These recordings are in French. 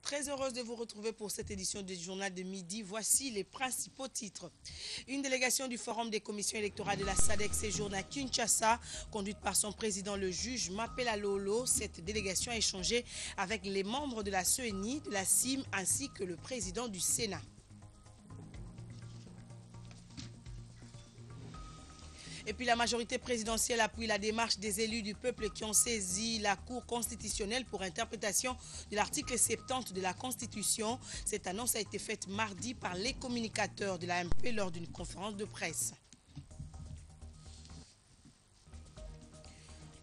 Très heureuse de vous retrouver pour cette édition du journal de midi. Voici les principaux titres. Une délégation du Forum des commissions électorales de la SADC séjourne à Kinshasa, conduite par son président le juge Mapela Lolo. Cette délégation a échangé avec les membres de la CENI, de la CIM ainsi que le président du Sénat. Et puis la majorité présidentielle appuie la démarche des élus du peuple qui ont saisi la Cour constitutionnelle pour interprétation de l'article 70 de la Constitution. Cette annonce a été faite mardi par les communicateurs de la MP lors d'une conférence de presse.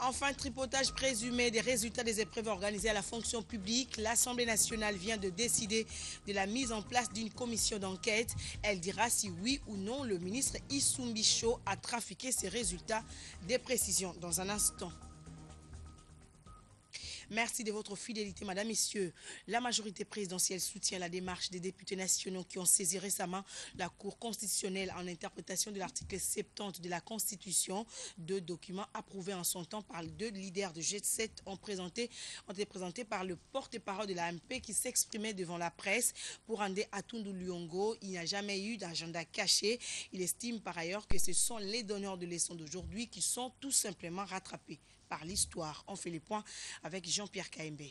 Enfin, tripotage présumé des résultats des épreuves organisées à la fonction publique. L'Assemblée nationale vient de décider de la mise en place d'une commission d'enquête. Elle dira si oui ou non le ministre Issumbicho a trafiqué ces résultats. Des précisions dans un instant. Merci de votre fidélité, Madame, Messieurs. La majorité présidentielle soutient la démarche des députés nationaux qui ont saisi récemment la Cour constitutionnelle en interprétation de l'article 70 de la Constitution. Deux documents approuvés en son temps par les deux leaders de G7 ont été présentés par le porte-parole de la MP qui s'exprimait devant la presse. Pour André Atundu Luongo, il n'y a jamais eu d'agenda caché. Il estime par ailleurs que ce sont les donneurs de leçons d'aujourd'hui qui sont tout simplement rattrapés par l'histoire. On fait les points avec Jean-Pierre Kaembe.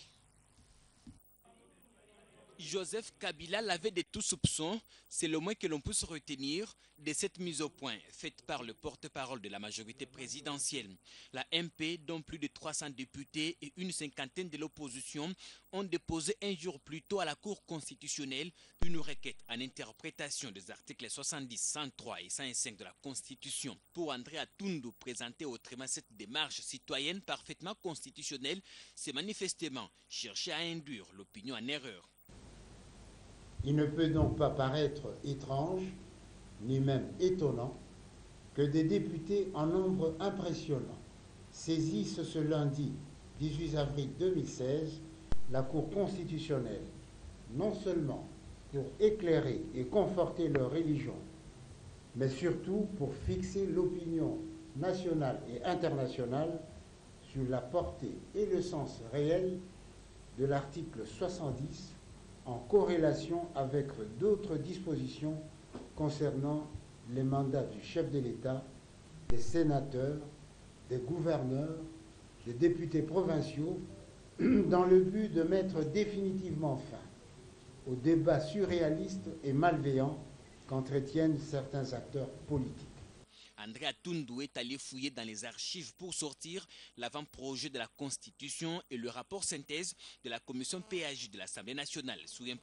Joseph Kabila l'avait de tout soupçon, c'est le moins que l'on puisse retenir de cette mise au point faite par le porte-parole de la majorité présidentielle. La MP, dont plus de 300 députés et une cinquantaine de l'opposition, ont déposé un jour plus tôt à la Cour constitutionnelle une requête en interprétation des articles 70, 103 et 105 de la Constitution. Pour André Atundu, présenter autrement cette démarche citoyenne parfaitement constitutionnelle, c'est manifestement chercher à induire l'opinion en erreur. Il ne peut donc pas paraître étrange, ni même étonnant, que des députés en nombre impressionnant saisissent ce lundi 18 avril 2016 la Cour constitutionnelle, non seulement pour éclairer et conforter leur religion, mais surtout pour fixer l'opinion nationale et internationale sur la portée et le sens réel de l'article 70 en corrélation avec d'autres dispositions concernant les mandats du chef de l'État, des sénateurs, des gouverneurs, des députés provinciaux, dans le but de mettre définitivement fin au débat surréaliste et malveillant qu'entretiennent certains acteurs politiques. André Atundu est allé fouiller dans les archives pour sortir l'avant-projet de la Constitution et le rapport synthèse de la commission PAJ de l'Assemblée nationale sous 1+4.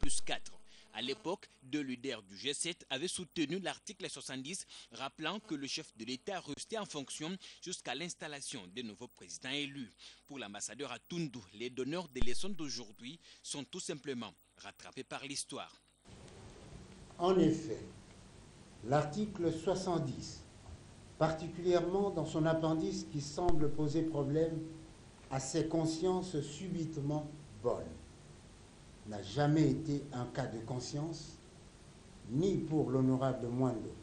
À l'époque, deux leaders du G7 avaient soutenu l'article 70, rappelant que le chef de l'État restait en fonction jusqu'à l'installation des nouveaux présidents élus. Pour l'ambassadeur Atundu, les donneurs des leçons d'aujourd'hui sont tout simplement rattrapés par l'histoire. En effet, l'article 70, particulièrement dans son appendice qui semble poser problème à ces consciences subitement bonnes, n'a jamais été un cas de conscience, ni pour l'honorable Mwando,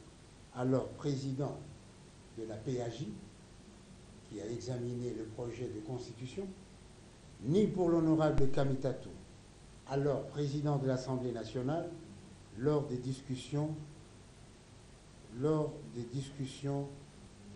alors président de la PAJ, qui a examiné le projet de constitution, ni pour l'honorable Kamitatou, alors président de l'Assemblée nationale, lors des discussions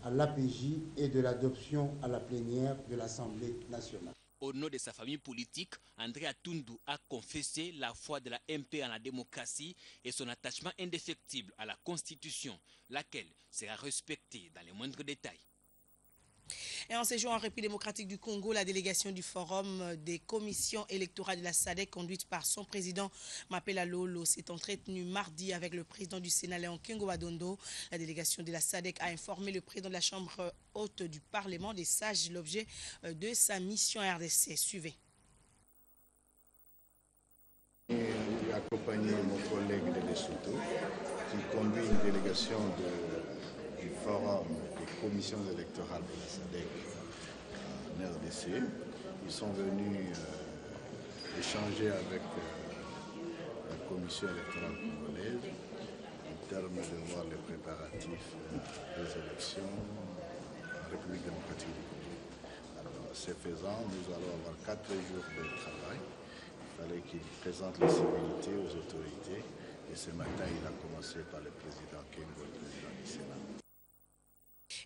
à l'APJ et de l'adoption à la plénière de l'Assemblée nationale. Au nom de sa famille politique, André Atundu a confessé la foi de la MP en la démocratie et son attachement indéfectible à la Constitution, laquelle sera respectée dans les moindres détails. Et en séjour en République démocratique du Congo, la délégation du Forum des commissions électorales de la SADC, conduite par son président Mapela Lolo, s'est entretenue mardi avec le président du Sénat, Léon Kengo-Badondo. La délégation de la SADC a informé le président de la Chambre haute du Parlement des sages l'objet de sa mission RDC. Suivez. J'ai accompagné mon collègue de Lesotho qui conduit une délégation du Forum des commissions électorales de la SADC en RDC. Ils sont venus échanger avec la commission électorale congolaise en termes de voir les préparatifs des élections en République démocratique du Congo. Alors, ce faisant, nous allons avoir 4 jours de travail fallait qu'il présente les civilités aux autorités. Et ce matin, il a commencé par le président Kengo, le président du Sénat.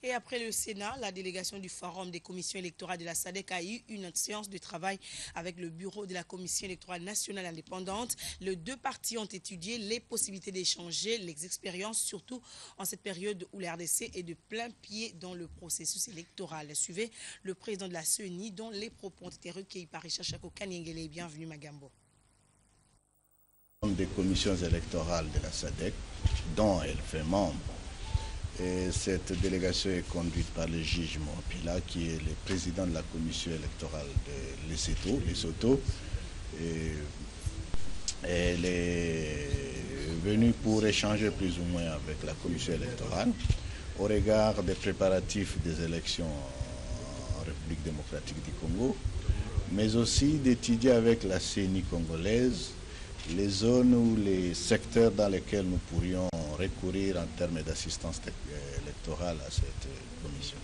Et après le Sénat, la délégation du Forum des commissions électorales de la SADC a eu une séance de travail avec le bureau de la Commission électorale nationale indépendante. Les deux parties ont étudié les possibilités d'échanger les expériences, surtout en cette période où la RDC est de plein pied dans le processus électoral. Suivez le président de la CENI, dont les propos ont été recueillis par Richard Chako Kanyengele. Bienvenue Magambo. Des commissions électorales de la SADC, dont elle fait membre. Et cette délégation est conduite par le juge Mopila, qui est le président de la commission électorale de Lesotho. Et elle est venue pour échanger plus ou moins avec la commission électorale au regard des préparatifs des élections en République démocratique du Congo, mais aussi d'étudier avec la CENI congolaise les zones ou les secteurs dans lesquels nous pourrions recourir en termes d'assistance électorale à cette commission.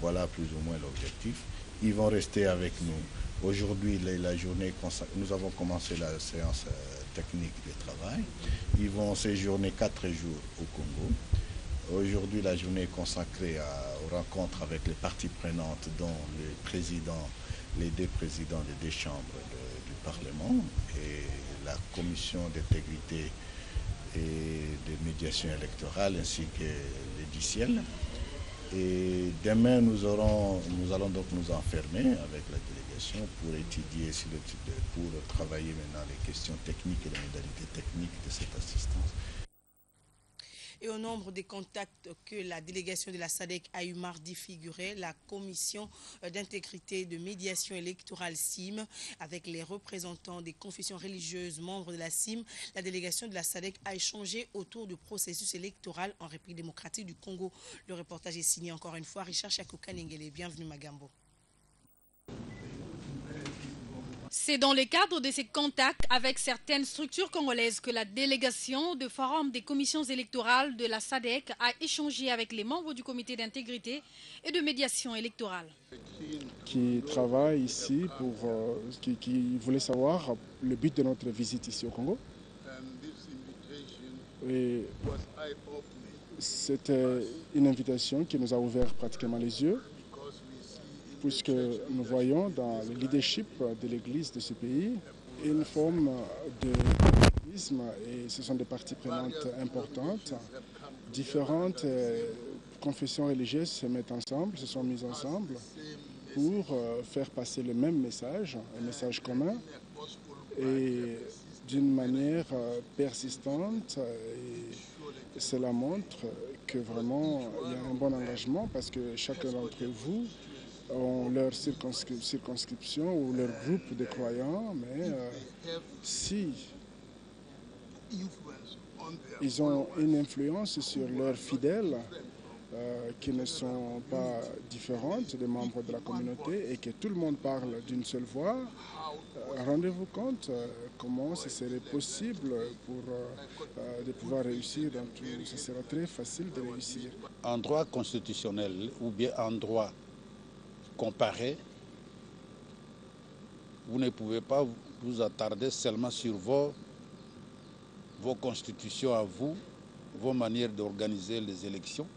Voilà plus ou moins l'objectif. Ils vont rester avec nous. Aujourd'hui, la journée, nous avons commencé la séance technique de travail. Ils vont séjourner 4 jours au Congo. Aujourd'hui, la journée est consacrée aux rencontres avec les parties prenantes, dont les deux présidents des deux chambres du Parlement et la commission d'intégrité et de médiation électorale ainsi que le DICIEL. Et demain, nous allons donc nous enfermer avec la délégation pour étudier, pour travailler maintenant les questions techniques et les modalités techniques de cette assistance. Et au nombre des contacts que la délégation de la SADC a eu mardi figurait la commission d'intégrité et de médiation électorale CIM avec les représentants des confessions religieuses membres de la CIM. La délégation de la SADC a échangé autour du processus électoral en République démocratique du Congo. Le reportage est signé encore une fois Richard Chako Kanyengele. Bienvenue Magambo. C'est dans le cadre de ces contacts avec certaines structures congolaises que la délégation du Forum des commissions électorales de la SADC a échangé avec les membres du comité d'intégrité et de médiation électorale. Qui travaille ici qui voulait savoir le but de notre visite ici au Congo. Et c'était une invitation qui nous a ouvert pratiquement les yeux, puisque nous voyons dans le leadership de l'Église de ce pays une forme de pluralisme, et ce sont des parties prenantes importantes. Différentes confessions religieuses se mettent ensemble, se sont mises ensemble pour faire passer le même message, un message commun, et d'une manière persistante. Et cela montre que vraiment il y a un bon engagement, parce que chacun d'entre vous ont leur circonscription ou leur groupe de croyants, mais si ils ont une influence sur leurs fidèles qui ne sont pas différentes des membres de la communauté et que tout le monde parle d'une seule voix, rendez-vous compte comment ce serait possible de pouvoir réussir dans tout. Ce sera très facile de réussir. En droit constitutionnel ou bien en droit comparé, vous ne pouvez pas vous attarder seulement sur vos constitutions à vous, vos manières d'organiser les élections.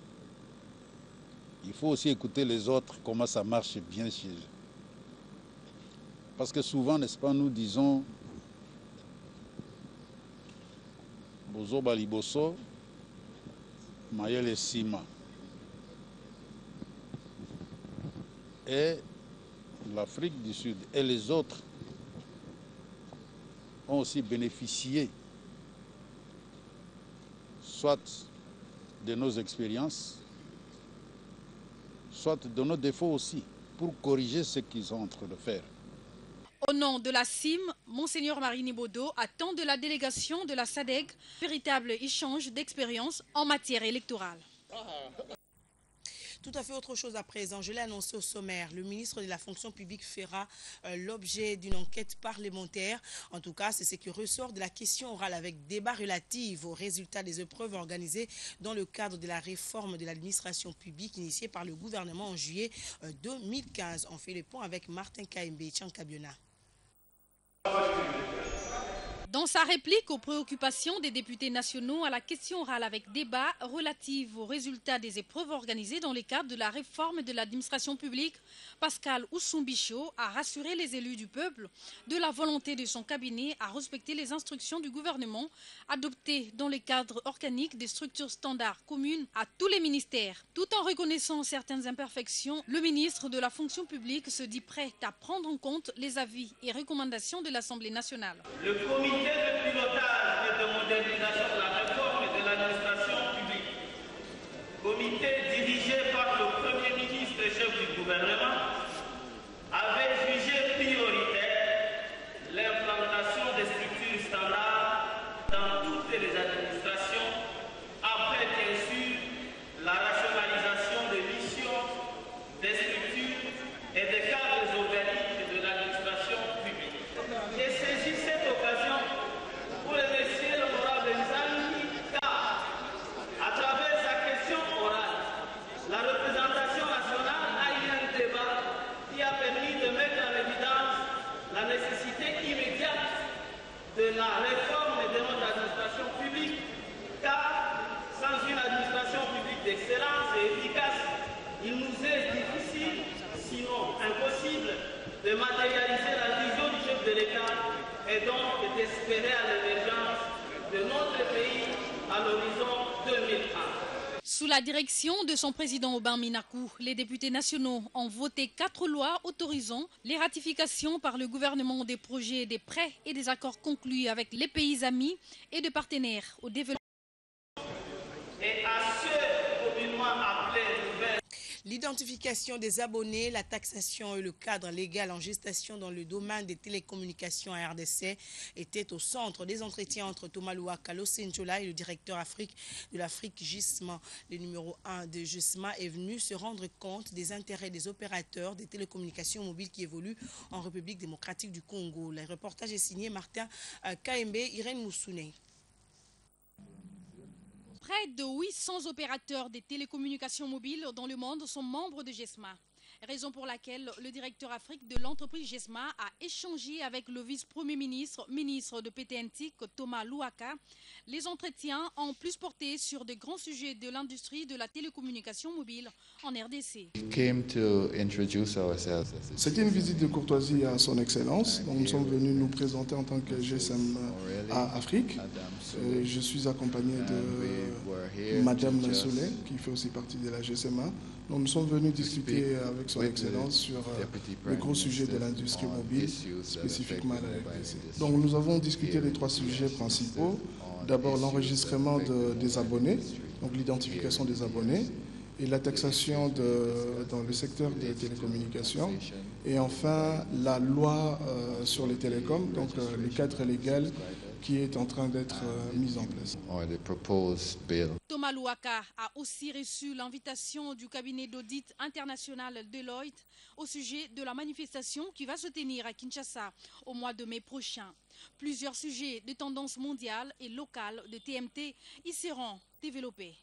Il faut aussi écouter les autres, comment ça marche bien chez eux. Parce que souvent, n'est-ce pas, nous disons Bozo Baliboso, Mayele Sima. Et l'Afrique du Sud et les autres ont aussi bénéficié soit de nos expériences, soit de nos défauts aussi, pour corriger ce qu'ils sont en train de faire. Au nom de la CIM, Monseigneur Marini Bodo attend de la délégation de la SADC véritable échange d'expériences en matière électorale. Tout à fait autre chose à présent. Je l'ai annoncé au sommaire. Le ministre de la fonction publique fera l'objet d'une enquête parlementaire. En tout cas, c'est ce qui ressort de la question orale avec débat relatif aux résultats des épreuves organisées dans le cadre de la réforme de l'administration publique initiée par le gouvernement en juillet 2015. On fait le point avec Martin Kaimbe Tchankabiona. Dans sa réplique aux préoccupations des députés nationaux à la question orale avec débat relative aux résultats des épreuves organisées dans le cadre de la réforme de l'administration publique, Pascal Oussoumbisho a rassuré les élus du peuple de la volonté de son cabinet à respecter les instructions du gouvernement adoptées dans le cadre organique des structures standards communes à tous les ministères. Tout en reconnaissant certaines imperfections, le ministre de la fonction publique se dit prêt à prendre en compte les avis et recommandations de l'Assemblée nationale. Le comité de pilotage et de modernisation de la réforme de l'administration publique, comité dirigé par le Premier ministre et chef du gouvernement, avait jugé prioritaire l'implantation des structures standards dans toutes les administrations, après bien sûr la rationalisation des missions, des structures et des cadres organiques de l'administration publique. J'ai saisi cette occasion pour remercier l'honorable Nzangi car, à travers sa question orale, la représentation nationale a eu un débat qui a permis de mettre en évidence la nécessité immédiate de la réforme de notre administration publique, car sans une administration publique d'excellence et efficace, il nous est difficile, sinon impossible, de matérialiser la vision du chef de l'État et donc d'espérer à l'émergence de notre pays à l'horizon 2030. Sous la direction de son président Aubin Minakou, les députés nationaux ont voté 4 lois autorisant les ratifications par le gouvernement des projets, des prêts et des accords conclus avec les pays amis et de partenaires au développement. Et à ceux communément appelés nouvelles. L'identification des abonnés, la taxation et le cadre légal en gestation dans le domaine des télécommunications à RDC étaient au centre des entretiens entre Thomas Louaka Losenjola et le directeur Afrique de l'Afrique GISMA. Le numéro 1 de GISMA est venu se rendre compte des intérêts des opérateurs des télécommunications mobiles qui évoluent en République démocratique du Congo. Le reportage est signé Martin Kaembe, Irène Moussouné. Près de 800 opérateurs des télécommunications mobiles dans le monde sont membres de GESMA. Raison pour laquelle le directeur Afrique de l'entreprise GESMA a échangé avec le vice-premier ministre, ministre de PTNTIC, Thomas Louaka. Les entretiens ont plus porté sur de grands sujets de l'industrie de la télécommunication mobile en RDC. C'était une visite de courtoisie à son excellence. Donc nous sommes venus nous présenter en tant que GSM à Afrique. Je suis accompagné de Madame Soleil, qui fait aussi partie de la GSMA. Donc nous sommes venus discuter avec son excellence sur le gros sujet de l'industrie mobile, spécifiquement à la RDC. Donc nous avons discuté des 3 sujets principaux. D'abord l'enregistrement des abonnés, donc l'identification des abonnés, et la taxation dans le secteur des télécommunications, et enfin la loi sur les télécoms, donc le cadre légal qui est en train d'être mis en place. Thomas Louaka a aussi reçu l'invitation du cabinet d'audit international Deloitte au sujet de la manifestation qui va se tenir à Kinshasa au mois de mai prochain. Plusieurs sujets de tendance mondiale et locale de TMT y seront développés.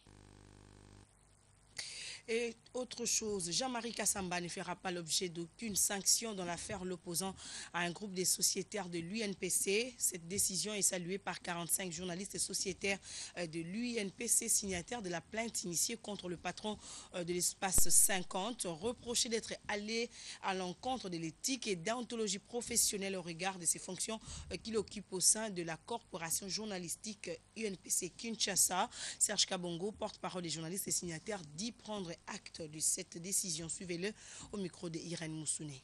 Et autre chose, Jean-Marie Kassamba ne fera pas l'objet d'aucune sanction dans l'affaire l'opposant à un groupe des sociétaires de l'UNPC. Cette décision est saluée par 45 journalistes et sociétaires de l'UNPC, signataires de la plainte initiée contre le patron de l'espace 50, reproché d'être allé à l'encontre de l'éthique et déontologie professionnelle au regard de ses fonctions qu'il occupe au sein de la corporation journalistique UNPC Kinshasa. Serge Kabongo, porte-parole des journalistes et signataires, dit prendre acte de cette décision. Suivez-le au micro de Irène Moussouné.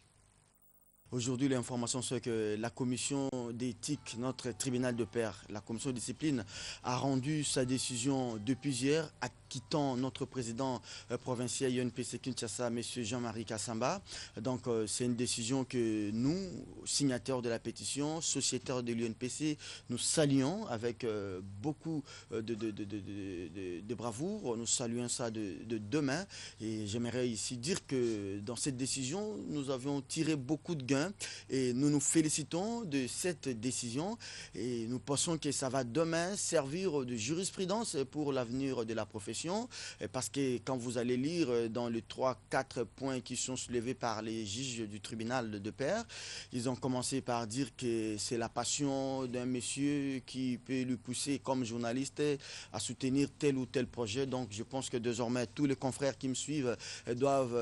Aujourd'hui, l'information c'est que la commission d'éthique, notre tribunal de paix, la commission de discipline, a rendu sa décision depuis hier, acquittant notre président provincial UNPC Kinshasa, M. Jean-Marie Kassamba. Donc, c'est une décision que nous, signataires de la pétition, sociétaires de l'UNPC, nous saluons avec beaucoup de bravoure. Nous saluons ça de demain. Et j'aimerais ici dire que dans cette décision, nous avions tiré beaucoup de gains. Et nous nous félicitons de cette décision et nous pensons que ça va demain servir de jurisprudence pour l'avenir de la profession. commission, parce que quand vous allez lire dans les 3-4 points qui sont soulevés par les juges du tribunal de Père, ils ont commencé par dire que c'est la passion d'un monsieur qui peut lui pousser comme journaliste à soutenir tel ou tel projet. Donc je pense que désormais tous les confrères qui me suivent doivent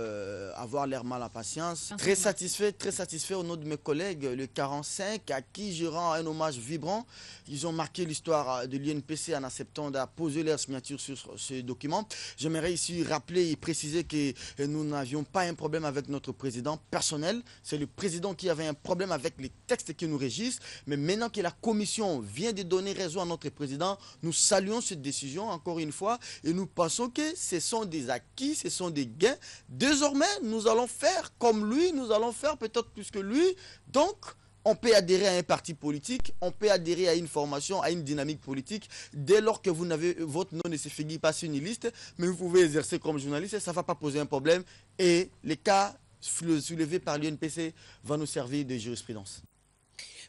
avoir l'air mal à patience. Très satisfait au nom de mes collègues, le 45, à qui je rends un hommage vibrant. Ils ont marqué l'histoire de l'UNPC en acceptant de poser leur signature sur ce document. J'aimerais ici rappeler et préciser que nous n'avions pas un problème avec notre président personnel. C'est le président qui avait un problème avec les textes qui nous régissent. Mais maintenant que la commission vient de donner raison à notre président, nous saluons cette décision encore une fois et nous pensons que ce sont des acquis, ce sont des gains. Désormais, nous allons faire comme lui, nous allons faire peut-être plus que lui. Donc, on peut adhérer à un parti politique, on peut adhérer à une formation, à une dynamique politique, dès lors que vous n'avez votre nom ne se figure pas sur une liste, mais vous pouvez exercer comme journaliste et ça ne va pas poser un problème. Et les cas soulevés par l'UNPC vont nous servir de jurisprudence.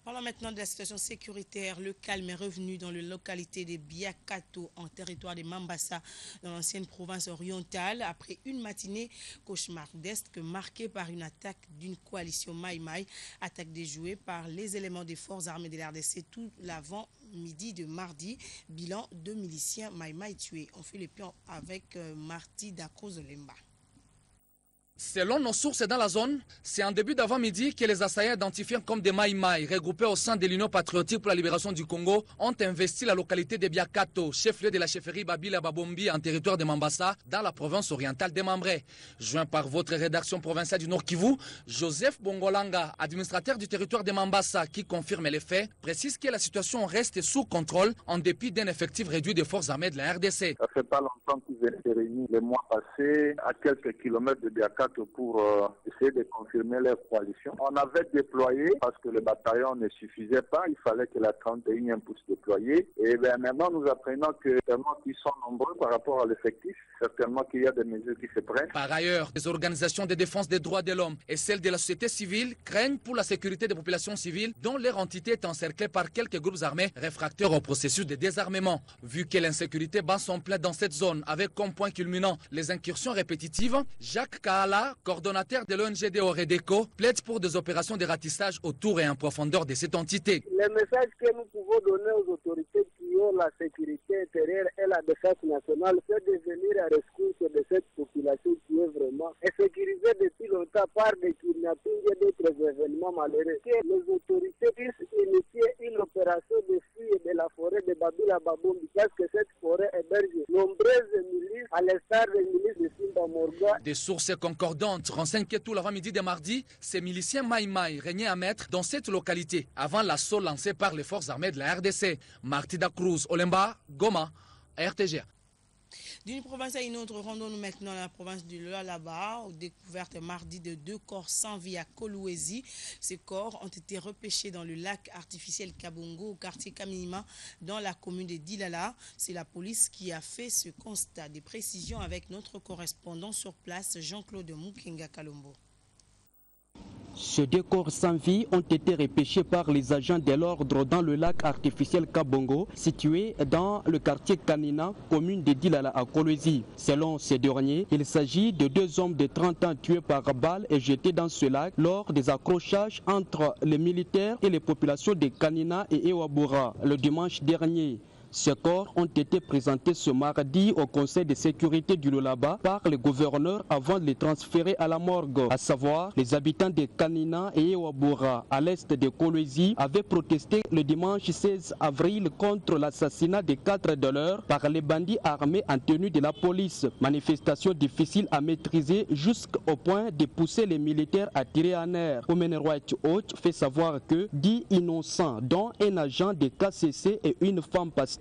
Parlons maintenant de la situation sécuritaire. Le calme est revenu dans la localité de Biakato, en territoire de Mambasa, dans l'ancienne province orientale, après une matinée cauchemardesque marquée par une attaque d'une coalition Maï-Maï, attaque déjouée par les éléments des forces armées de l'RDC tout l'avant-midi de mardi. Bilan 2 miliciens Maï-Maï tués. On fait le point avec Marty Dakozolemba. Selon nos sources dans la zone, c'est en début d'avant-midi que les assaillants identifiés comme des Maï-Maï, regroupés au sein de l'Union patriotique pour la libération du Congo, ont investi la localité de Biakato, chef-lieu de la chefferie Babila Babombi en territoire de Mambasa, dans la province orientale des Mambré. Joint par votre rédaction provinciale du Nord Kivu, Joseph Bongolanga, administrateur du territoire de Mambasa, qui confirme les faits, précise que la situation reste sous contrôle en dépit d'un effectif réduit des forces armées de la RDC. Ça fait pas longtemps qu'ils étaient réunis les mois passés à quelques kilomètres de Biakato pour essayer de confirmer leur coalition. On avait déployé, parce que le bataillon ne suffisait pas, il fallait que la 31e puisse déployer. Et bien maintenant, nous apprenons que certainement qu'ils sont nombreux par rapport à l'effectif, certainement qu'il y a des mesures qui se prennent. Par ailleurs, les organisations de défense des droits de l'homme et celles de la société civile craignent pour la sécurité des populations civiles dont leur entité est encerclée par quelques groupes armés réfractaires au processus de désarmement. Vu que l'insécurité bat son plein dans cette zone avec comme point culminant les incursions répétitives, Jacques Kahala, coordonnateur de l'ONG Oredeco, plaide pour des opérations de ratissage autour et en profondeur de cette entité. Le message que nous pouvons donner aux autorités qui ont la sécurité intérieure et la défense nationale, c'est de venir à rescousse de cette population qui est vraiment insécurisée depuis longtemps par des kidnappings et d'autres événements malheureux. Que les autorités puissent initier une opération de fuite de la forêt de Babila Babombi, parce que cette forêt héberge nombreuses milices, à l'instar des milices de Simba Morga. Des sources concordantes renseignent que tout l'avant-midi de mardi, ces miliciens Maï-Maï régnaient à maître dans cette localité avant l'assaut lancé par les forces armées de la RDC. Marty Cruz, Olemba, Goma, RTG. D'une province à une autre, rendons-nous maintenant dans la province du Lualaba, où découverte mardi de 2 corps sans vie à Kolwezi. Ces corps ont été repêchés dans le lac artificiel Kabongo, au quartier Kaminima, dans la commune de Dilala. C'est la police qui a fait ce constat. Des précisions avec notre correspondant sur place, Jean-Claude Mukenga Kalombo. Ces 2 corps sans vie ont été repêchés par les agents de l'ordre dans le lac artificiel Kabongo, situé dans le quartier Kanina, commune de Dilala à Kolwezi. Selon ces derniers, il s'agit de 2 hommes de 30 ans tués par balle et jetés dans ce lac lors des accrochages entre les militaires et les populations de Kanina et Ewabura le dimanche dernier. Ces corps ont été présentés ce mardi au Conseil de sécurité du Lualaba par le gouverneur avant de les transférer à la morgue. À savoir, les habitants de Kanina et Ewabura, à l'est de Kolwezi, avaient protesté le dimanche 16 avril contre l'assassinat de 4 de leurs par les bandits armés en tenue de la police. Manifestation difficile à maîtriser jusqu'au point de pousser les militaires à tirer en air. Human Rights Watch fait savoir que 10 innocents, dont un agent de KCC et une femme pasteur,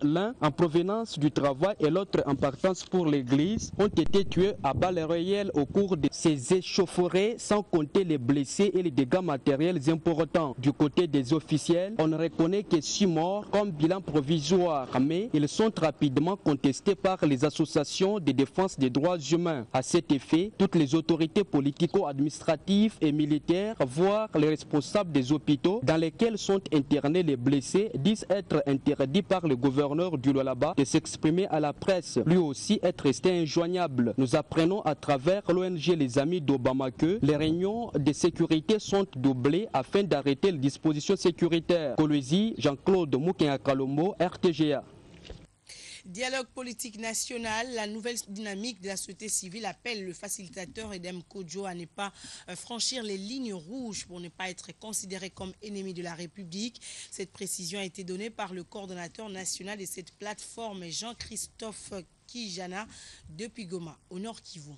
l'un en provenance du travail et l'autre en partance pour l'église, ont été tués à balles réelles au cours de ces échauffourées, sans compter les blessés et les dégâts matériels importants. Du côté des officiels, on ne reconnaît que 6 morts comme bilan provisoire, mais ils sont rapidement contestés par les associations de défense des droits humains. À cet effet, toutes les autorités politico-administratives et militaires, voire les responsables des hôpitaux dans lesquels sont internés les blessés, disent être interdits par par le gouverneur du Lualaba de s'exprimer à la presse, lui aussi être resté injoignable. Nous apprenons à travers l'ONG Les Amis d'Obama que les réunions de sécurité sont doublées afin d'arrêter les dispositions sécuritaires. Kolwezi, Jean-Claude Mouken-Akalombo, RTGA. Dialogue politique national, la nouvelle dynamique de la société civile appelle le facilitateur Edem Kodjo à ne pas franchir les lignes rouges pour ne pas être considéré comme ennemi de la République. Cette précision a été donnée par le coordonnateur national de cette plateforme, Jean-Christophe Kijana, depuis Goma, au Nord Kivu.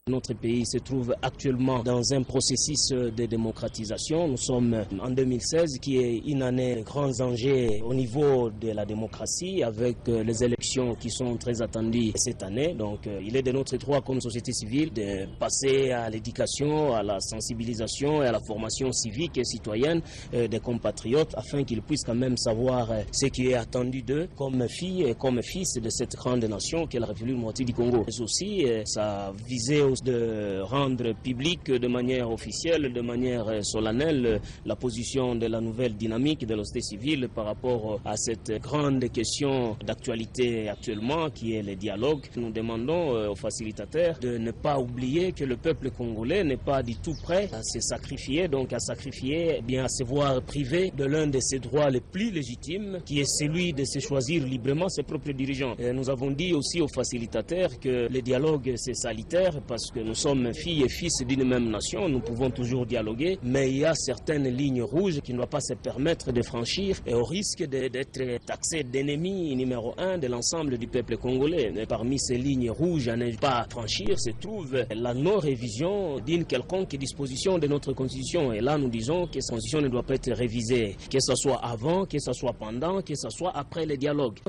Notre pays se trouve actuellement dans un processus de démocratisation. Nous sommes en 2016 qui est une année de grands enjeux au niveau de la démocratie avec les élections qui sont très attendues cette année. Donc il est de notre droit comme société civile de passer à l'éducation, à la sensibilisation et à la formation civique et citoyenne des compatriotes afin qu'ils puissent quand même savoir ce qui est attendu d'eux comme filles et comme fils de cette grande nation qu'est la République démocratique du Congo. Mais aussi ça visait de rendre public de manière officielle, de manière solennelle, la position de la nouvelle dynamique de la société civile par rapport à cette grande question d'actualité actuellement qui est le dialogue. Nous demandons aux facilitateurs de ne pas oublier que le peuple congolais n'est pas du tout prêt à se sacrifier, donc à sacrifier, bien à se voir privé de l'un de ses droits les plus légitimes, qui est celui de se choisir librement ses propres dirigeants. Et nous avons dit aussi aux facilitateurs que le dialogue c'est salutaire parce que nous sommes filles et fils d'une même nation, nous pouvons toujours dialoguer, mais il y a certaines lignes rouges qui ne doivent pas se permettre de franchir et au risque d'être taxé d'ennemi numéro 1 de l'ensemble du peuple congolais. Et parmi ces lignes rouges à ne pas franchir se trouve la non-révision d'une quelconque disposition de notre constitution. Et là, nous disons que cette constitution ne doit pas être révisée, que ce soit avant, que ce soit pendant, que ce soit après le dialogue.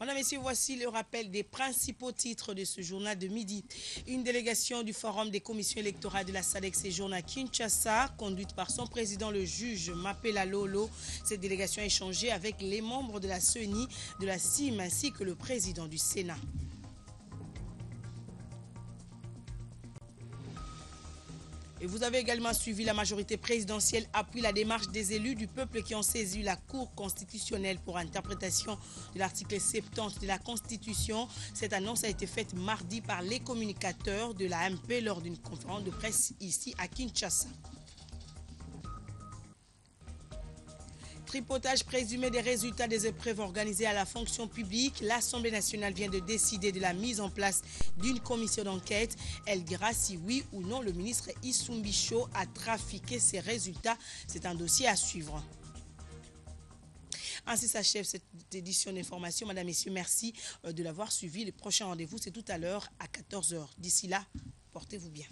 Madame, Messieurs, voici le rappel des principaux titres de ce journal de midi. Une délégation du Forum des commissions électorales de la SADC séjourne à Kinshasa, conduite par son président, le juge Mapela Lolo. Cette délégation a échangé avec les membres de la CENI, de la CIM ainsi que le président du Sénat. Et vous avez également suivi la majorité présidentielle appuie la démarche des élus du peuple qui ont saisi la Cour constitutionnelle pour interprétation de l'article 70 de la Constitution. Cette annonce a été faite mardi par les communicateurs de la MP lors d'une conférence de presse ici à Kinshasa. Tripotage présumé des résultats des épreuves organisées à la fonction publique, l'Assemblée nationale vient de décider de la mise en place d'une commission d'enquête. Elle dira si oui ou non le ministre Issumbicho a trafiqué ces résultats. C'est un dossier à suivre. Ainsi s'achève cette édition d'information. Madame, Messieurs, merci de l'avoir suivi. Le prochain rendez-vous, c'est tout à l'heure à 14h. D'ici là, portez-vous bien.